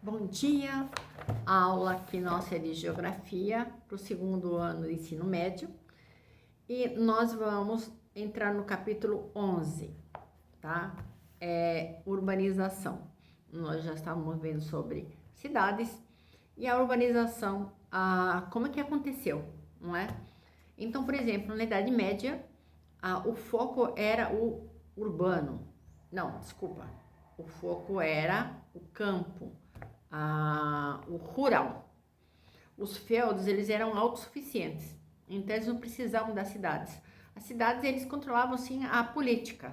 Bom dia, a aula aqui nossa é de Geografia para o segundo ano do ensino médio e nós vamos entrar no capítulo 11, tá? Urbanização. Nós já estávamos vendo sobre cidades e a urbanização, como é que aconteceu, não é? Então, por exemplo, na Idade Média, o foco era o urbano. Não, desculpa. O foco era o campo, o rural. Os feudos, eles eram autossuficientes, então eles não precisavam das cidades. As cidades, eles controlavam, sim, a política,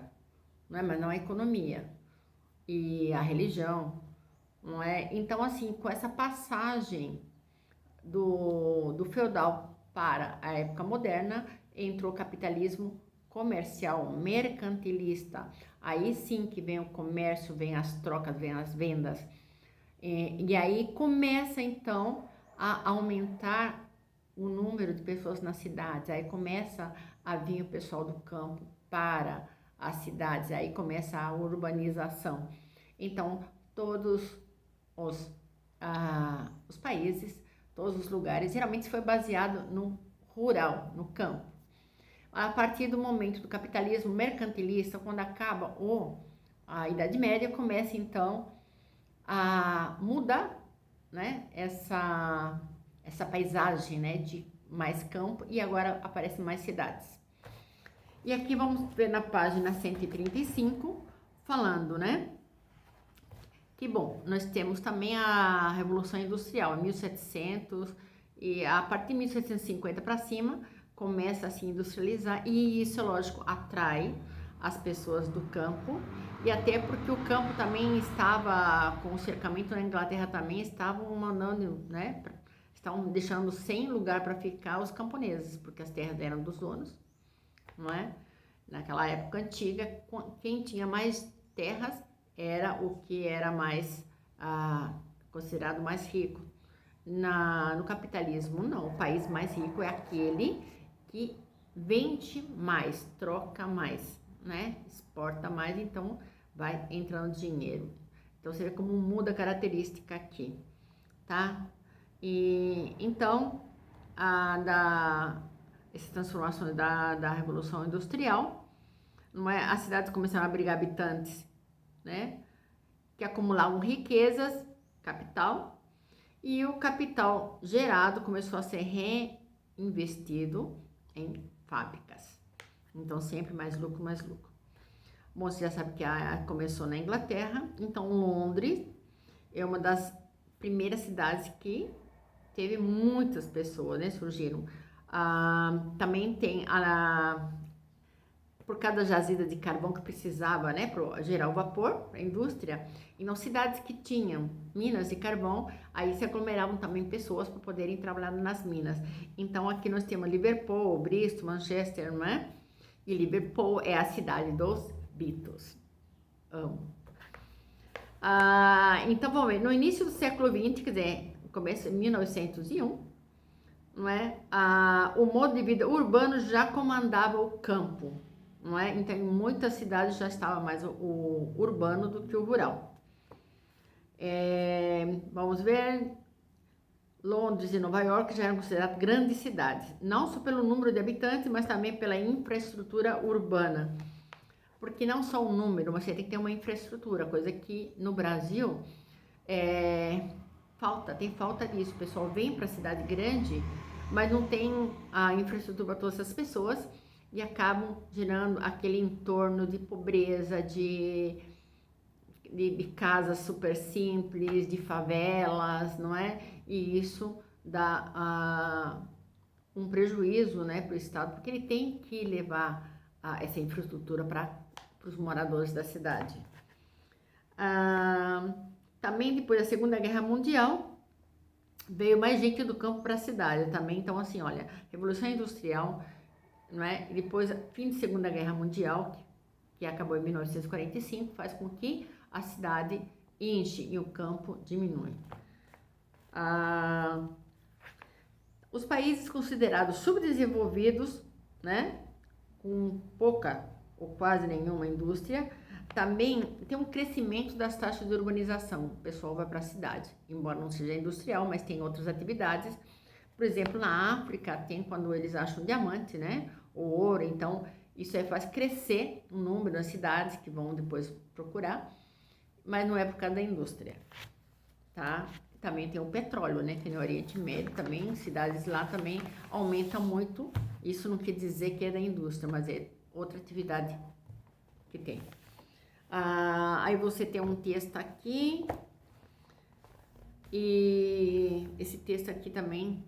não é? Mas não a economia e a religião, não é? Então, assim, com essa passagem do feudal para a época moderna, entrou o capitalismo comercial, mercantilista. Aí sim que vem o comércio, vem as trocas, vem as vendas. E aí começa então a aumentar o número de pessoas nas cidades. Aí começa a vir o pessoal do campo para as cidades. Aí começa a urbanização. Então todos os países, todos os lugares, geralmente foi baseado no rural, no campo. A partir do momento do capitalismo mercantilista, quando acaba a Idade Média, começa então a mudar, né, essa paisagem, né, de mais campo, e agora aparecem mais cidades. E aqui vamos ver na página 135, falando, né, que bom, nós temos também a Revolução Industrial, 1700, e a partir de 1750 para cima, começa a se industrializar, e isso, lógico, atrai as pessoas do campo, e até porque o campo também estava, com o cercamento na Inglaterra também, estavam mandando, né, estavam deixando sem lugar para ficar os camponeses, porque as terras eram dos donos, não é? Naquela época antiga, quem tinha mais terras era o que era mais considerado mais rico. No capitalismo, não. O país mais rico é aquele que vende mais, troca mais, né? Exporta mais, então vai entrando dinheiro. Então você vê como muda a característica aqui, tá? E então essas transformações da Revolução Industrial, não é? As cidades começaram a abrigar habitantes, né, que acumulavam riquezas, capital, e o capital gerado começou a ser reinvestido em fábricas. Então, sempre mais lucro, mais lucro. Bom, você já sabe que começou na Inglaterra, então Londres é uma das primeiras cidades que teve muitas pessoas, né, surgiram. Também tem por cada jazida de carvão que precisava, né, para gerar o vapor, a indústria, e nas cidades que tinham minas de carvão, aí se aglomeravam também pessoas para poderem trabalhar nas minas. Então aqui nós temos Liverpool, Bristol, Manchester, né? E Liverpool é a cidade dos Beatles. Amo. Então vamos ver, no início do século XX, quer dizer, começo de 1901, não é? O modo de vida urbano já comandava o campo, não é? Então, em muitas cidades já estava mais o urbano do que o rural. Vamos ver, Londres e Nova York já eram consideradas grandes cidades, não só pelo número de habitantes, mas também pela infraestrutura urbana. Porque não só o número, mas você tem que ter uma infraestrutura, coisa que no Brasil tem falta disso. O pessoal vem para a cidade grande, mas não tem a infraestrutura para todas as pessoas, e acabam gerando aquele entorno de pobreza, de casas super simples, de favelas, não é? E isso dá um prejuízo, né, para o Estado, porque ele tem que levar essa infraestrutura para os moradores da cidade. Também depois da Segunda Guerra Mundial, veio mais gente do campo para a cidade também. Então, assim, olha, Revolução Industrial, não é? E depois, fim de Segunda Guerra Mundial, que acabou em 1945, faz com que a cidade enche e o campo diminui. Os países considerados subdesenvolvidos, né, com pouca ou quase nenhuma indústria, Também tem um crescimento das taxas de urbanização. O pessoal vai para a cidade, embora não seja industrial, mas tem outras atividades. Por exemplo, na África tem quando eles acham diamante, né? O ouro. Então, isso aí faz crescer o número das cidades que vão depois procurar, mas não é por causa da indústria, tá? Também tem o petróleo, né? Que no Oriente Médio também, cidades lá também aumenta muito. Isso não quer dizer que é da indústria, mas é outra atividade que tem. Aí você tem um texto aqui, e esse texto aqui também,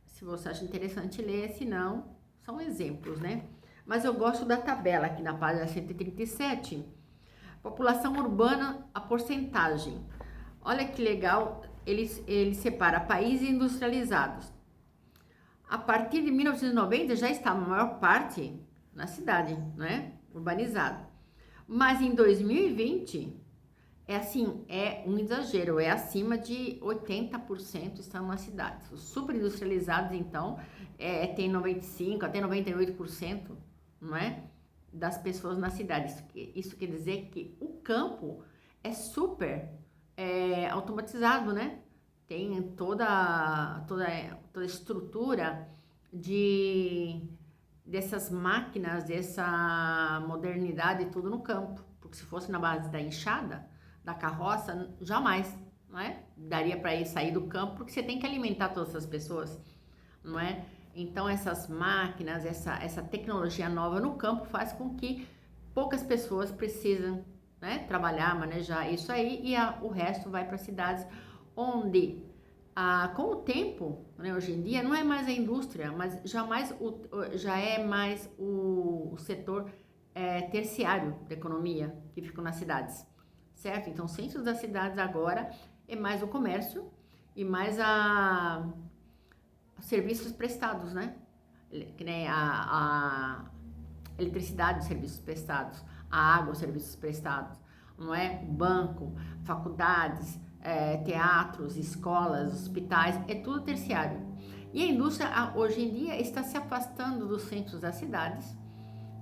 se você acha interessante ler, se não, são exemplos, né? Mas eu gosto da tabela aqui na página 137, população urbana, a porcentagem. Olha que legal, ele separa países industrializados. A partir de 1990 já estava a maior parte na cidade, né? Urbanizado. Mas em 2020, é assim, é um exagero, é acima de 80% estão nas cidades. Os superindustrializados, então, tem 95% até 98%, não é? Das pessoas nas cidades. Isso quer dizer que o campo é super automatizado, né? Tem toda a estrutura dessas máquinas, dessa modernidade, tudo no campo. Porque se fosse na base da enxada, da carroça, jamais, não é? Daria para ir sair do campo, porque você tem que alimentar todas essas pessoas, não é? Então, essas máquinas, essa tecnologia nova no campo faz com que poucas pessoas precisam, né, trabalhar, manejar isso aí, e o resto vai para cidades onde, com o tempo, né, hoje em dia, não é mais a indústria, mas já é mais o setor terciário da economia que fica nas cidades, certo? Então, o centro das cidades agora é mais o comércio e mais serviços prestados, né? Que nem a eletricidade, serviços prestados, a água, serviços prestados, não é? Banco, faculdades, teatros, escolas, hospitais, é tudo terciário. E a indústria, hoje em dia, está se afastando dos centros das cidades,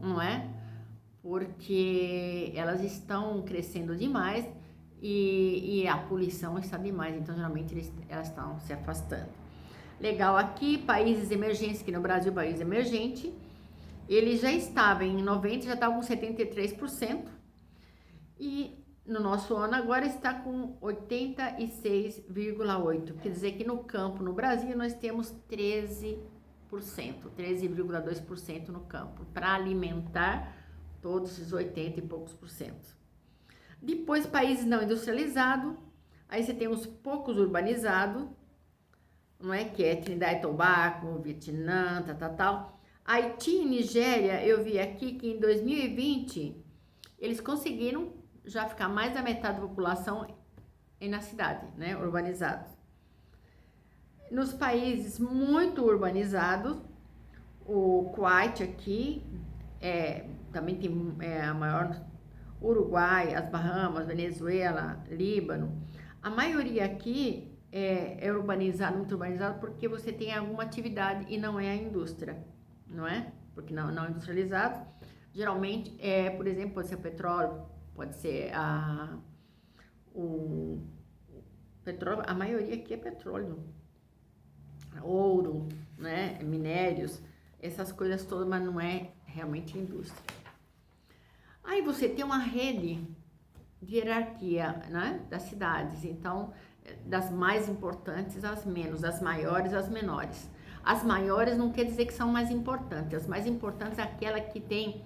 não é? Porque elas estão crescendo demais e a poluição está demais, então geralmente elas estão se afastando. Legal aqui, países emergentes, que no Brasil, país emergente, ele já estava em 90, já estava com 73%, e no nosso ano agora está com 86,8%. Quer dizer que no campo, no Brasil, nós temos 13,2% no campo, para alimentar todos esses 80 e poucos por cento. Depois, países não industrializados, aí você tem os poucos urbanizados, não é? Que é Trinidad e Tobago, Vietnã, tal. Haiti e Nigéria, eu vi aqui que em 2020 eles conseguiram já ficar mais da metade da população na cidade, né? Urbanizados. Nos países muito urbanizados, o Kuwait aqui também tem a maior, Uruguai, as Bahamas, Venezuela, Líbano. A maioria aqui é urbanizado, muito urbanizado, porque você tem alguma atividade e não é a indústria, não é? Porque não é industrializado. Geralmente, por exemplo, pode ser o petróleo, pode ser o petróleo, a maioria aqui é petróleo, ouro, né? Minérios, essas coisas todas, mas não é realmente indústria. Aí você tem uma rede de hierarquia, né, das cidades, então, das mais importantes às menos, das maiores às menores. As maiores não quer dizer que são mais importantes, as mais importantes é aquela que tem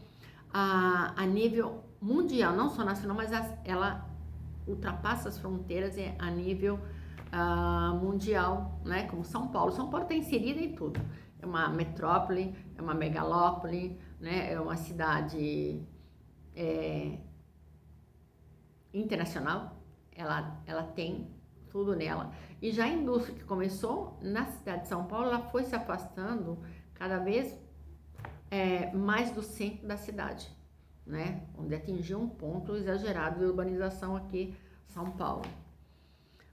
a nível mundial, não só nacional, mas ela ultrapassa as fronteiras a nível mundial, né, como São Paulo. São Paulo está inserida em tudo, é uma metrópole, é uma megalópole, né, é uma cidade internacional, ela tem tudo nela. E já a indústria que começou na cidade de São Paulo, ela foi se afastando cada vez mais do centro da cidade, né? Onde atingiu um ponto exagerado de urbanização aqui em São Paulo.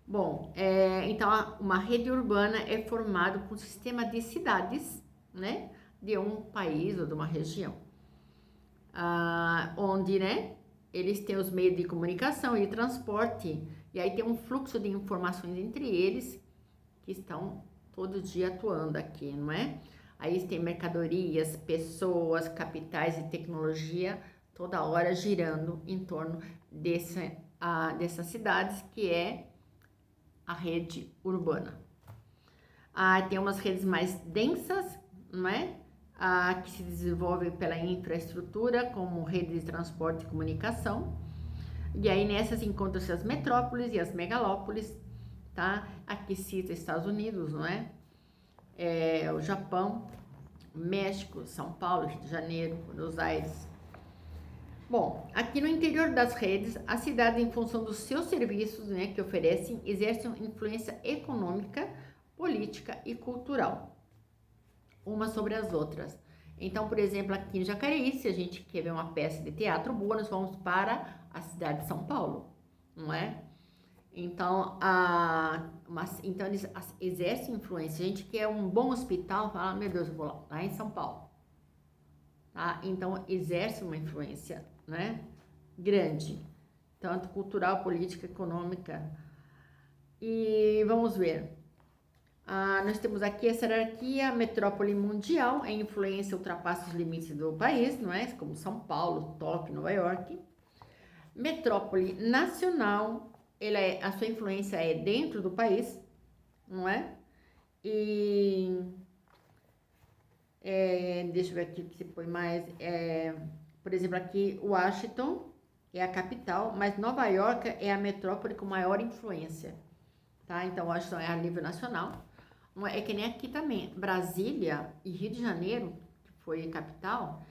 Bom, então uma rede urbana é formada por um sistema de cidades, né? De um país ou de uma região. Onde, né? eles têm os meios de comunicação e de transporte, e aí tem um fluxo de informações entre eles que estão todo dia atuando aqui, não é? Aí tem mercadorias, pessoas, capitais e tecnologia toda hora girando em torno dessas cidades, que é a rede urbana. Tem umas redes mais densas, não é? Que se desenvolvem pela infraestrutura, como rede de transporte e comunicação. E aí nessas encontram-se as metrópoles e as megalópolis, tá? Aqui cita Estados Unidos, não é? O Japão, México, São Paulo, Rio de Janeiro, Buenos Aires. Bom, aqui no interior das redes, a cidade, em função dos seus serviços, né, que oferecem, exercem influência econômica, política e cultural, umas sobre as outras. Então, por exemplo, aqui em Jacareí, se a gente quer ver uma peça de teatro boa, nós vamos para a cidade de São Paulo, não é? Então, então eles exercem influência. Se a gente quer um bom hospital, fala, meu Deus, eu vou lá em São Paulo. Tá? Então, exerce uma influência, né, grande, tanto cultural, política, econômica. E vamos ver. Nós temos aqui essa hierarquia: metrópole mundial, a influência ultrapassa os limites do país, não é? Como São Paulo, Tóquio, Nova York. Metrópole nacional, a sua influência é dentro do país, não é? E deixa eu ver aqui o que se põe mais. Por exemplo, aqui Washington é a capital, mas Nova York é a metrópole com maior influência, tá? Então Washington é a nível nacional. É que nem aqui também, Brasília e Rio de Janeiro, que foi capital,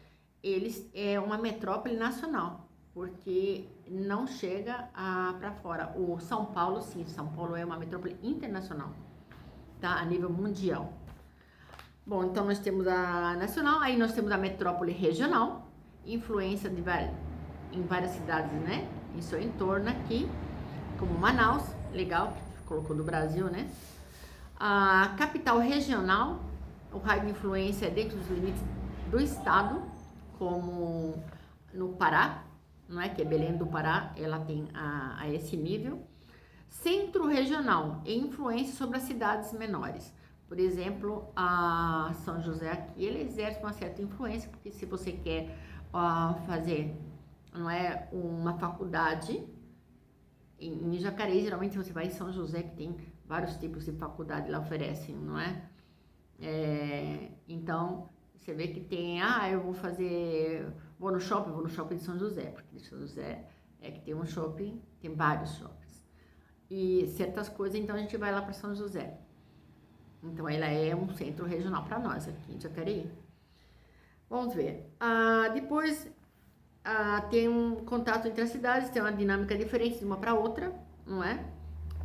eles é uma metrópole nacional, porque não chega para fora. O São Paulo, sim, São Paulo é uma metrópole internacional, tá? A nível mundial. Bom, então nós temos a nacional, aí nós temos a metrópole regional, influência em várias cidades, né? Em seu entorno aqui, como Manaus, legal, que colocou do Brasil, né? A capital regional, o raio de influência é dentro dos limites do estado, como no Pará, não é? Que é Belém do Pará, ela tem a esse nível. Centro regional, influência sobre as cidades menores. Por exemplo, a São José aqui, ele exerce uma certa influência, porque se você quer fazer, não é, uma faculdade em Jacareí, geralmente você vai em São José, que tem vários tipos de faculdade lá oferecem, não é? Então, você vê que tem, eu vou no shopping de São José, porque São José é que tem um shopping, tem vários shoppings. E certas coisas, então a gente vai lá para São José. Então, ela é um centro regional para nós aqui em Jacareí. Vamos ver. Depois, tem um contato entre as cidades, tem uma dinâmica diferente de uma para outra, não é?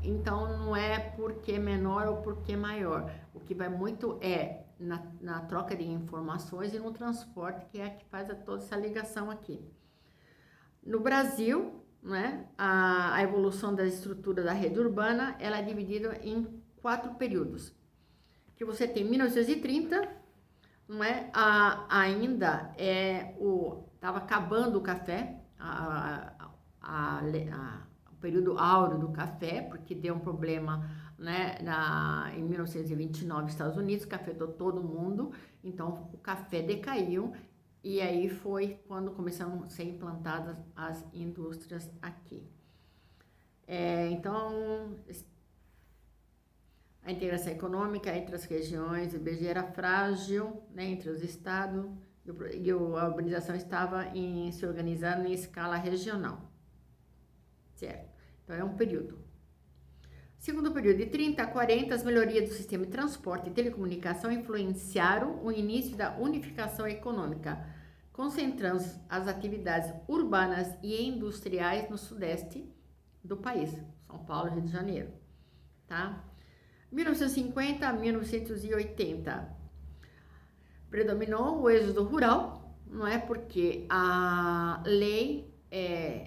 Então, não é porque é menor ou porque é maior. O que vai muito é na troca de informações e no transporte, que é a que faz toda essa ligação aqui. No Brasil, né, a evolução da estrutura da rede urbana, ela é dividida em 4 períodos. Que você tem 1930, não é? Ainda estava acabando o café, o período áureo do café, porque deu um problema, né, em 1929 nos Estados Unidos, que afetou todo mundo, então o café decaiu, e aí foi quando começaram a ser implantadas as indústrias aqui. Então, a integração econômica entre as regiões, o IBGE era frágil, né, entre os estados, e a urbanização estava se organizando em escala regional, certo? Então, é um período. Segundo período, de 30 a 40, as melhorias do sistema de transporte e telecomunicação influenciaram o início da unificação econômica, concentrando as atividades urbanas e industriais no sudeste do país, São Paulo e Rio de Janeiro, tá? 1950 a 1980, predominou o êxodo rural, não é? Porque a lei,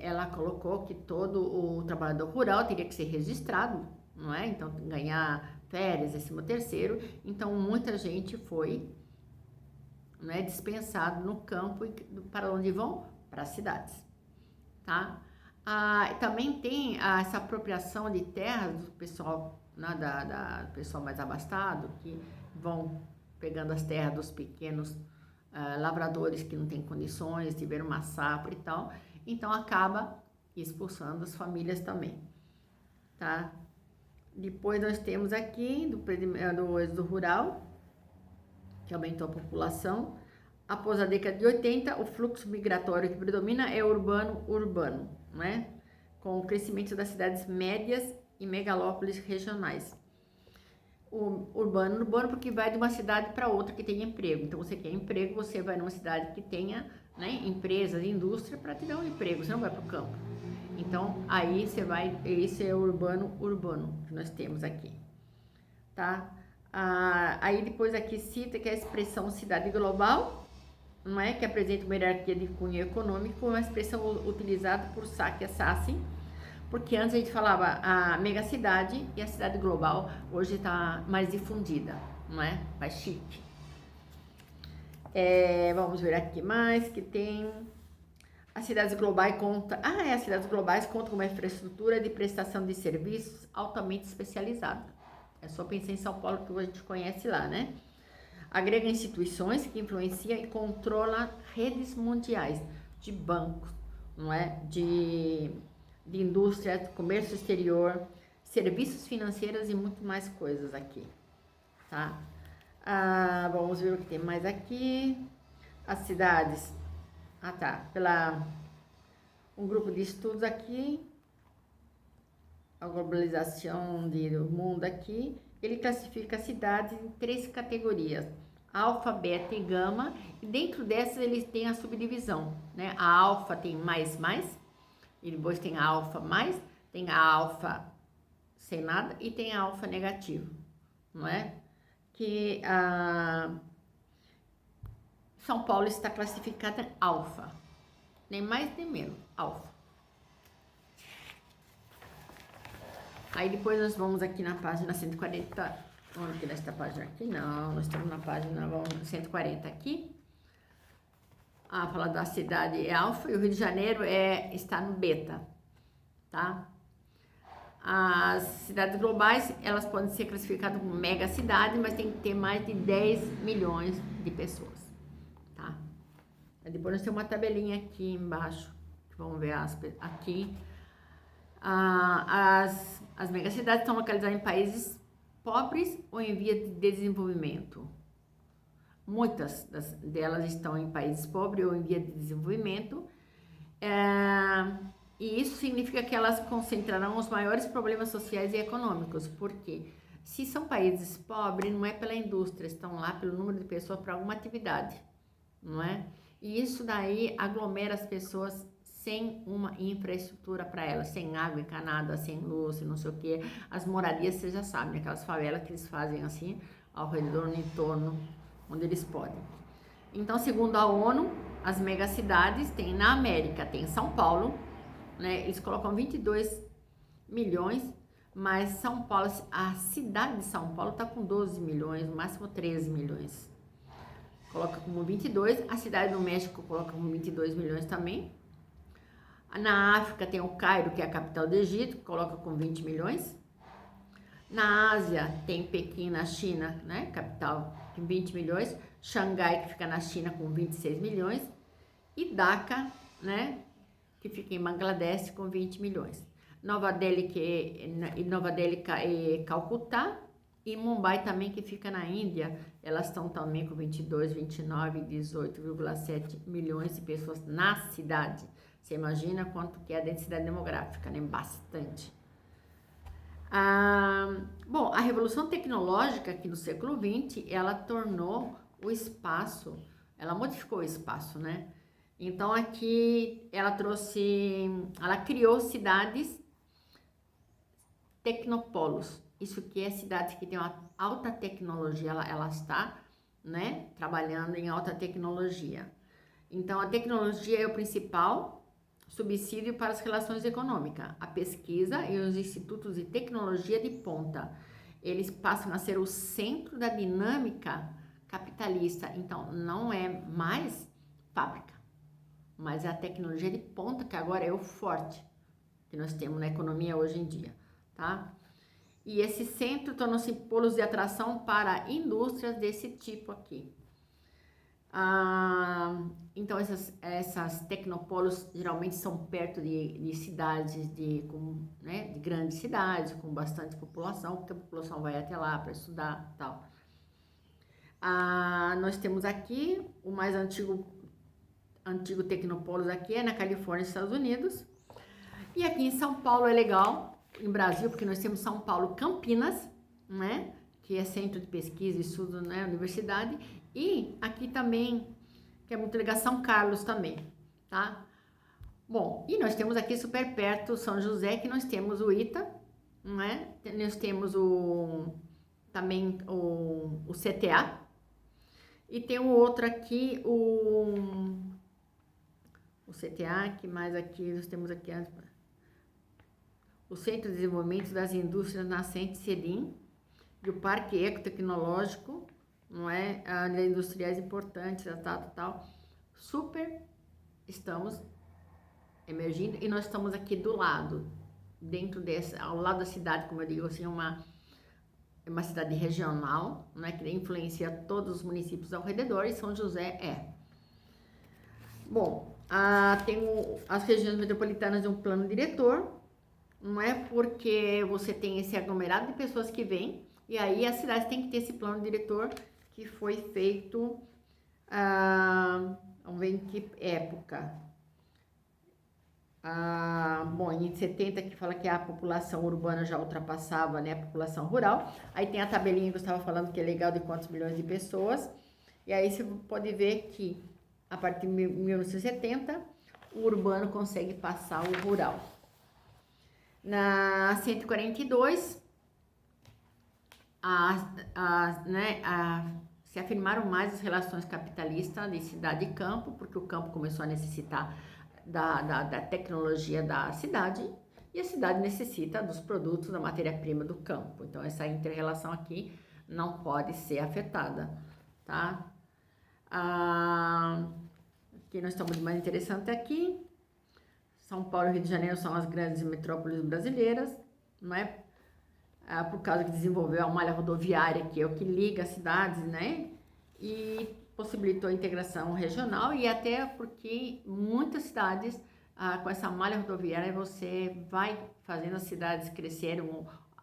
ela colocou que todo o trabalhador rural teria que ser registrado, não é? Então, ganhar férias, 13º, então muita gente foi, não é, dispensado no campo. Para onde vão? Para as cidades, tá? Também tem essa apropriação de terras do pessoal, né, do pessoal mais abastado, que vão pegando as terras dos pequenos lavradores que não têm condições, tiveram uma safra e tal, então acaba expulsando as famílias também, tá? Depois nós temos aqui do êxodo rural, que aumentou a população. Após a década de 80, o fluxo migratório que predomina é urbano, né? Com o crescimento das cidades médias e megalópolis regionais. O urbano porque vai de uma cidade para outra que tem emprego. Então, você quer emprego, você vai numa cidade que tenha, né, empresas, indústria para te dar um emprego, você não vai para o campo. Então, aí você vai, esse é o urbano que nós temos aqui, tá? Aí depois aqui cita que a expressão cidade global, não é, que apresenta uma hierarquia de cunho econômico, uma expressão utilizada por Sakya Sassi, porque antes a gente falava a megacidade e a cidade global, hoje está mais difundida, não é? Mais chique. Vamos ver aqui mais que tem. As cidades globais contam com uma infraestrutura de prestação de serviços altamente especializada. É só pensar em São Paulo que a gente conhece lá, né? Agrega instituições que influenciam e controlam redes mundiais de bancos, não é? De indústria, comércio exterior, serviços financeiros e muito mais coisas aqui, tá? Vamos ver o que tem mais aqui. As cidades, um grupo de estudos aqui, a globalização do mundo aqui, ele classifica as cidades em 3 categorias, alfa, beta e gama, e dentro dessas eles têm a subdivisão, né? A alfa tem mais, e depois tem a alfa mais, tem a alfa sem nada e tem a alfa negativo, não é? Que São Paulo está classificada alfa, nem mais nem menos, alfa. Aí depois nós vamos aqui na página 140, vamos aqui nesta página aqui, não, nós estamos na página 140 aqui. Fala da cidade é alfa e o Rio de Janeiro está no beta, tá? As cidades globais, elas podem ser classificadas como mega cidade, mas tem que ter mais de 10 milhões de pessoas, tá? Aí depois nós temos uma tabelinha aqui embaixo, vamos ver aqui. As megacidades estão localizadas em países pobres ou em via de desenvolvimento. Muitas delas estão em países pobres ou em via de desenvolvimento. E isso significa que elas concentrarão os maiores problemas sociais e econômicos. Porque se são países pobres, não é pela indústria, estão lá pelo número de pessoas para alguma atividade, não é? E isso daí aglomera as pessoas sem uma infraestrutura para elas, sem água encanada, sem luz, não sei o que. As moradias, vocês já sabem, aquelas favelas que eles fazem assim, ao redor, no entorno, onde eles podem. Então, segundo a ONU, as megacidades tem na América, tem São Paulo, né? Eles colocam 22 milhões, mas São Paulo, a cidade de São Paulo está com 12 milhões, no máximo 13 milhões. Coloca como 22, a cidade do México coloca como 22 milhões também. Na África tem o Cairo, que é a capital do Egito, que coloca com 20 milhões. Na Ásia tem Pequim, na China, né, capital, com 20 milhões. Xangai, que fica na China, com 26 milhões. E Dhaka, né, que fica em Bangladesh, com 20 milhões. Nova Delhi e Calcutá. E Mumbai também, que fica na Índia, elas estão também com 22, 29 e 18,7 milhões de pessoas na cidade. Você imagina quanto que é a densidade demográfica, né? Bastante. Bom, a revolução tecnológica aqui no século XX, ela tornou o espaço, ela modificou o espaço, né? Então aqui ela criou cidades tecnopolos. Isso que é cidades que tem uma alta tecnologia, ela está, né, trabalhando em alta tecnologia. Então a tecnologia é o principal subsídio para as relações econômicas. A pesquisa e os institutos de tecnologia de ponta, eles passam a ser o centro da dinâmica capitalista. Então, não é mais fábrica, mas é a tecnologia de ponta que agora é o forte que nós temos na economia hoje em dia, tá? E esse centro tornou-se polos de atração para indústrias desse tipo aqui. Então, essas tecnopolos geralmente são perto de cidades, de grandes cidades, com bastante população, porque a população vai até lá para estudar e tal. Nós temos aqui o mais antigo Tecnopolis aqui, é na Califórnia, Estados Unidos. E aqui em São Paulo é legal, em Brasil, porque nós temos São Paulo Campinas, né? Que é centro de pesquisa e estudo, né? Universidade. E aqui também, que é muito legal, São Carlos também, tá? Bom, e nós temos aqui super perto São José, que nós temos o ITA, né? Nós temos também o CTA. E tem o outro aqui, o CTA, que mais aqui, nós temos aqui o Centro de Desenvolvimento das Indústrias Nascentes, CEDIM, e o Parque Ecotecnológico, não é? Industriais importantes, tal. Super estamos emergindo e nós estamos aqui do lado, ao lado da cidade, como eu digo assim, é uma cidade regional, né, que influencia todos os municípios ao redor, e São José é. Bom, tem as regiões metropolitanas de um plano diretor, não é? Porque você tem esse aglomerado de pessoas que vêm, e aí a cidade tem que ter esse plano diretor que foi feito, vamos ver em que época. Bom, em 70, que fala que a população urbana já ultrapassava, né, a população rural. Aí tem a tabelinha que eu estava falando, que é legal, de quantos milhões de pessoas. E aí você pode ver que a partir de 1970 o urbano consegue passar o rural. Na 142, se afirmaram mais as relações capitalistas de cidade e campo, porque o campo começou a necessitar da tecnologia da cidade, e a cidade necessita dos produtos, da matéria-prima do campo. Então, essa inter-relação aqui não pode ser afetada, tá? Aqui nós estamos mais interessante aqui. São Paulo e Rio de Janeiro são as grandes metrópoles brasileiras, não é? Por causa que desenvolveu a malha rodoviária, que é o que liga as cidades, né? E possibilitou a integração regional, e até porque muitas cidades, com essa malha rodoviária, você vai fazendo as cidades crescerem,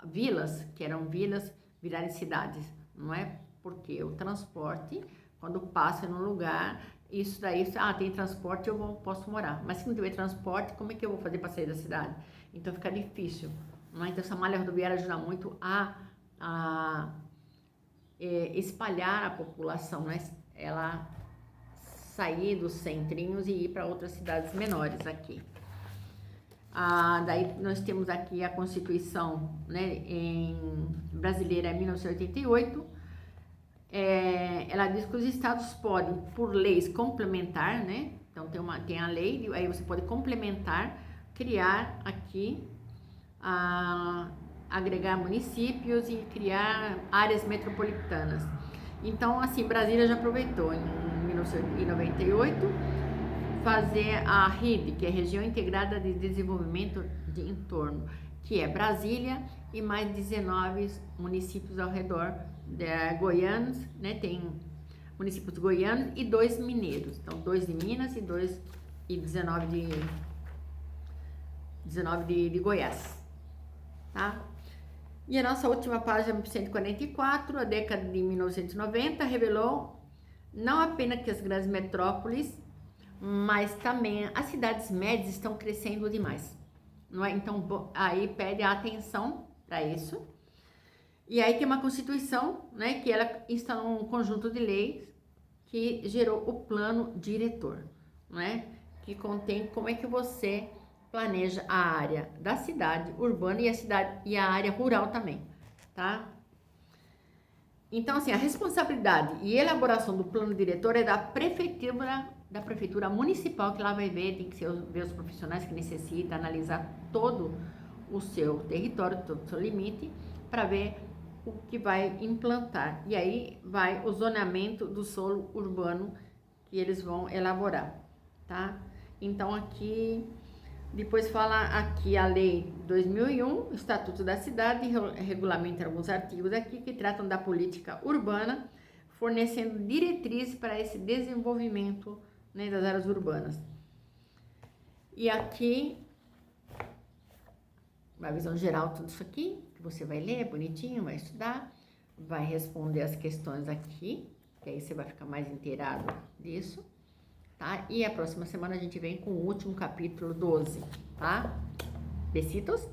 vilas, que eram vilas, virarem cidades, não é? Porque o transporte, quando passa num lugar, isso daí, tem transporte, posso morar. Mas se não tiver transporte, como é que eu vou fazer para sair da cidade? Então fica difícil, não é? Então essa malha rodoviária ajuda muito a espalhar a população, né? Ela sair dos centrinhos e ir para outras cidades menores aqui. Daí nós temos aqui a Constituição, né, brasileira, em 1988. Ela diz que os estados podem, por leis complementar, né? Então tem a lei, aí você pode complementar, criar aqui, agregar municípios e criar áreas metropolitanas. Então, assim, Brasília já aproveitou em 1998 fazer a RID, que é Região Integrada de Desenvolvimento de Entorno, que é Brasília e mais 19 municípios ao redor goianos, né? Tem municípios goianos e 2 mineiros. Então, 2 de Minas e 19 de Goiás, tá? E a nossa última página, 144, a década de 1990, revelou não apenas que as grandes metrópoles, mas também as cidades médias estão crescendo demais, não é? Então, aí pede a atenção para isso. E aí tem uma Constituição, né, que ela instalou um conjunto de leis que gerou o plano diretor, né, que contém como é que você planeja a área da cidade urbana e a área rural também, tá? Então, assim, a responsabilidade e elaboração do plano diretor é da prefeitura municipal, que lá vai ver, tem que ver os profissionais que necessita, analisar todo o seu território, todo o seu limite, para ver o que vai implantar. E aí vai o zoneamento do solo urbano que eles vão elaborar, tá? Então, aqui, depois fala aqui a Lei 2001, Estatuto da Cidade, regulamenta alguns artigos aqui que tratam da política urbana, fornecendo diretrizes para esse desenvolvimento, né, das áreas urbanas. E aqui, uma visão geral de tudo isso aqui, que você vai ler bonitinho, vai estudar, vai responder as questões aqui, que aí você vai ficar mais inteirado disso, tá? E a próxima semana a gente vem com o último capítulo 12, tá? Besitos!